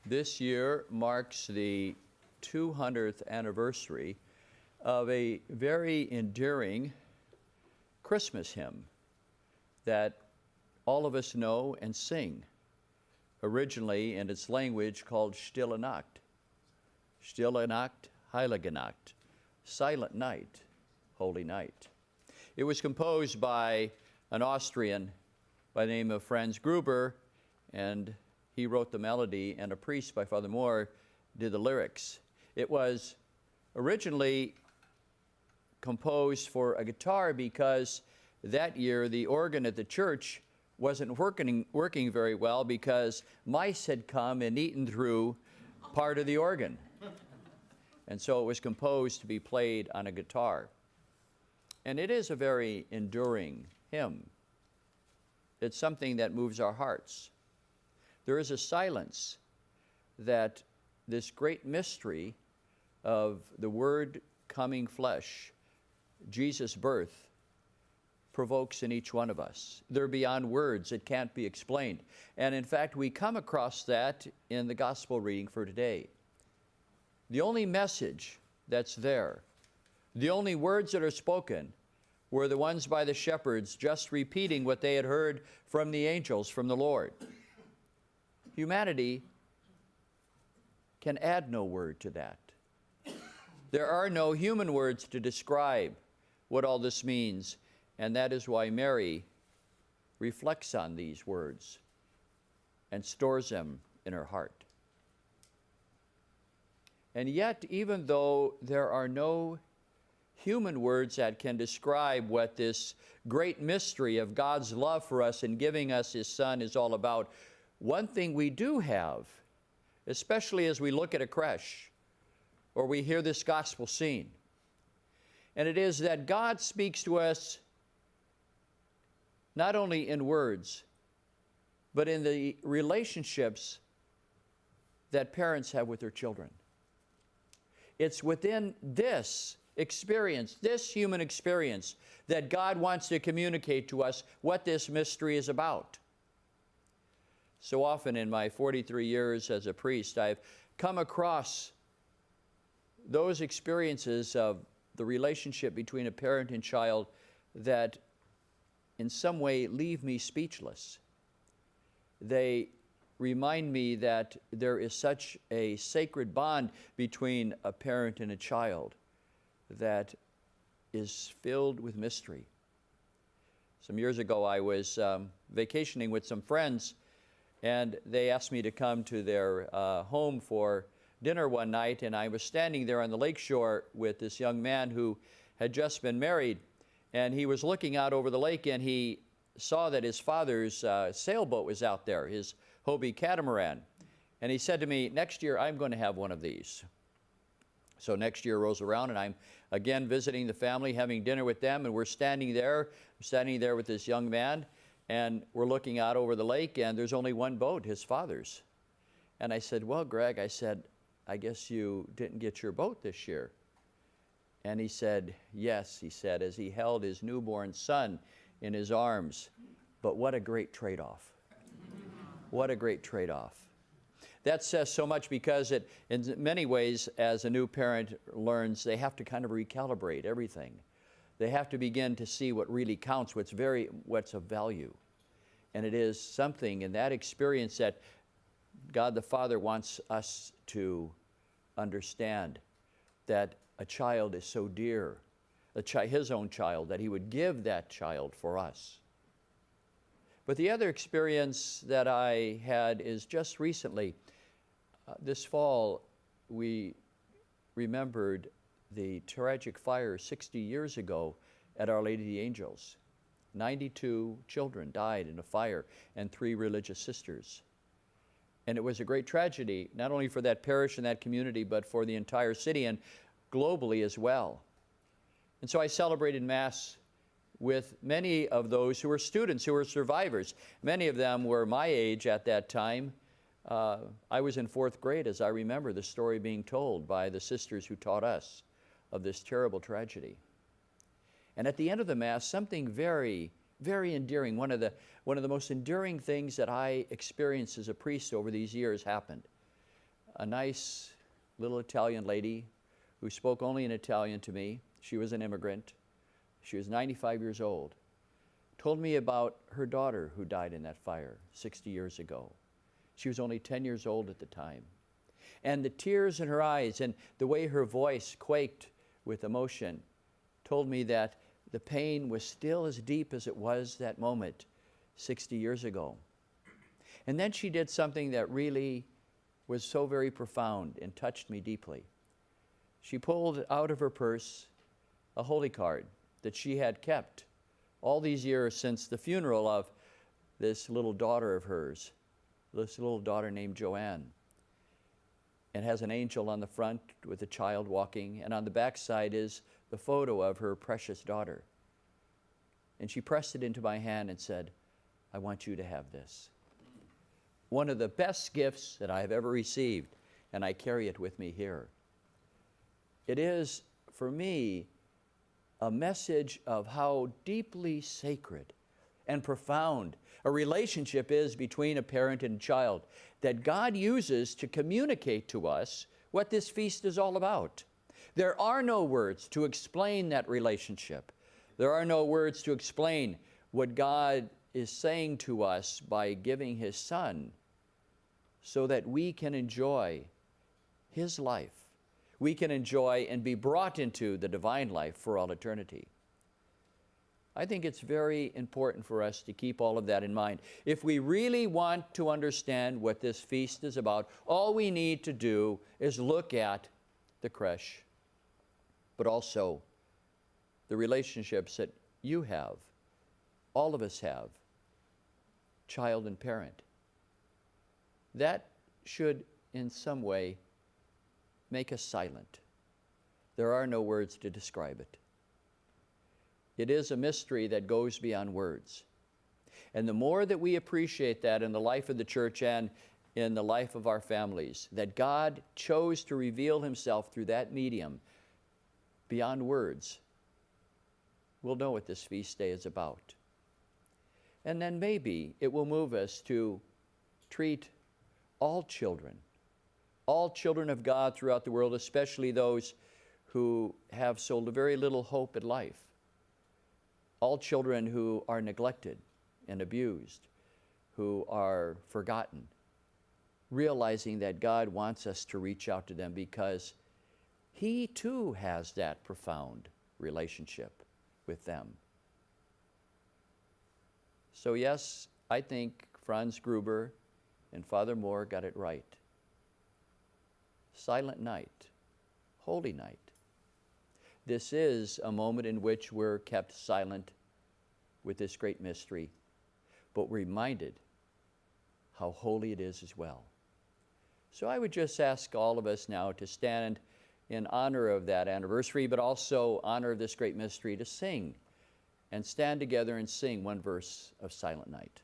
This year marks the 200th anniversary of a very endearing Christmas hymn that all of us know and sing, originally in its language called Stille Nacht. Stille Nacht, Heilige Nacht, Silent Night, Holy Night. It was composed by an Austrian by the name of Franz Gruber, and he wrote the melody, and a priest by Father Moore did the lyrics. It was originally composed for a guitar because that year the organ at the church wasn't working very well because mice had come and eaten through part of the organ. And so it was composed to be played on a guitar. And it is a very enduring hymn. It's something that moves our hearts. There is a silence that this great mystery of the Word coming flesh, Jesus' birth, provokes in each one of us. They're beyond words. It can't be explained. And in fact, we come across that in the gospel reading for today. The only message that's there, the only words that are spoken, were the ones by the shepherds just repeating what they had heard from the angels, from the Lord. Humanity can add no word to that. There are no human words to describe what all this means, and that is why Mary reflects on these words and stores them in her heart. And yet, even though there are no human words that can describe what this great mystery of God's love for us and giving us His Son is all about, one thing we do have, especially as we look at a creche or we hear this gospel scene, and it is that God speaks to us not only in words, but in the relationships that parents have with their children. It's within this experience, this human experience, that God wants to communicate to us what this mystery is about. So often in my 43 years as a priest, I've come across those experiences of the relationship between a parent and child that in some way leave me speechless. They remind me that there is such a sacred bond between a parent and a child that is filled with mystery. Some years ago, I was vacationing with some friends, and they asked me to come to their home for dinner one night, and I was standing there on the lakeshore with this young man who had just been married, and he was looking out over the lake, and he saw that his father's sailboat was out there, his Hobie catamaran. And he said to me, "Next year I'm going to have one of these." So next year rolls around, and I'm again visiting the family, having dinner with them, and we're standing there with this young man, and we're looking out over the lake, and there's only one boat, his father's. And I said, "Well, Greg," I said, "I guess you didn't get your boat this year." And he said, "Yes," he said, as he held his newborn son in his arms. "But what a great trade-off. What a great trade-off." That says so much because it, in many ways, as a new parent learns, they have to kind of recalibrate everything. They have to begin to see what really counts, what's of value. And it is something in that experience that God the Father wants us to understand, that a child is so dear, His own child, that He would give that child for us. But the other experience that I had is just recently. This fall, we remembered the tragic fire 60 years ago at Our Lady of the Angels. 92 children died in a fire, and 3 religious sisters. And it was a great tragedy, not only for that parish and that community, but for the entire city and globally as well. And so I celebrated Mass with many of those who were students, who were survivors. Many of them were my age at that time. I was in 4th grade as I remember the story being told by the sisters who taught us of this terrible tragedy. And at the end of the Mass, something very, very endearing, one of the most enduring things that I experienced as a priest over these years happened. a nice little Italian lady who spoke only in Italian to me. She was an immigrant. She was 95 years old. Told me about her daughter who died in that fire 60 years ago. She was only 10 years old at the time. And the tears in her eyes and the way her voice quaked with emotion told me that the pain was still as deep as it was that moment 60 years ago. And then she did something that really was so very profound and touched me deeply. She pulled out of her purse a holy card that she had kept all these years since the funeral of this little daughter of hers, this little daughter named Joanne. It has an angel on the front with a child walking, and on the back side is the photo of her precious daughter. And she pressed it into my hand and said, "I want you to have this." One of the best gifts that I have ever received, and I carry it with me here. It is, for me, a message of how deeply sacred and profound a relationship is between a parent and child, that God uses to communicate to us what this feast is all about. There are no words to explain that relationship. There are no words to explain what God is saying to us by giving His Son so that we can enjoy His life. We can enjoy and be brought into the divine life for all eternity. I think it's very important for us to keep all of that in mind. If we really want to understand what this feast is about, all we need to do is look at the creche, but also the relationships that you have, all of us have, child and parent. That should, in some way, make us silent. There are no words to describe it. It is a mystery that goes beyond words. And the more that we appreciate that in the life of the church and in the life of our families, that God chose to reveal Himself through that medium beyond words, we'll know what this feast day is about. And then maybe it will move us to treat all children of God throughout the world, especially those who have so very little hope in life, all children who are neglected and abused, who are forgotten, realizing that God wants us to reach out to them because He too has that profound relationship with them. So yes, I think Franz Gruber and Father Moore got it right. Silent night, holy night. This is a moment in which we're kept silent with this great mystery, but reminded how holy it is as well. So I would just ask all of us now to stand in honor of that anniversary, but also honor of this great mystery, to sing and stand together and sing one verse of Silent Night.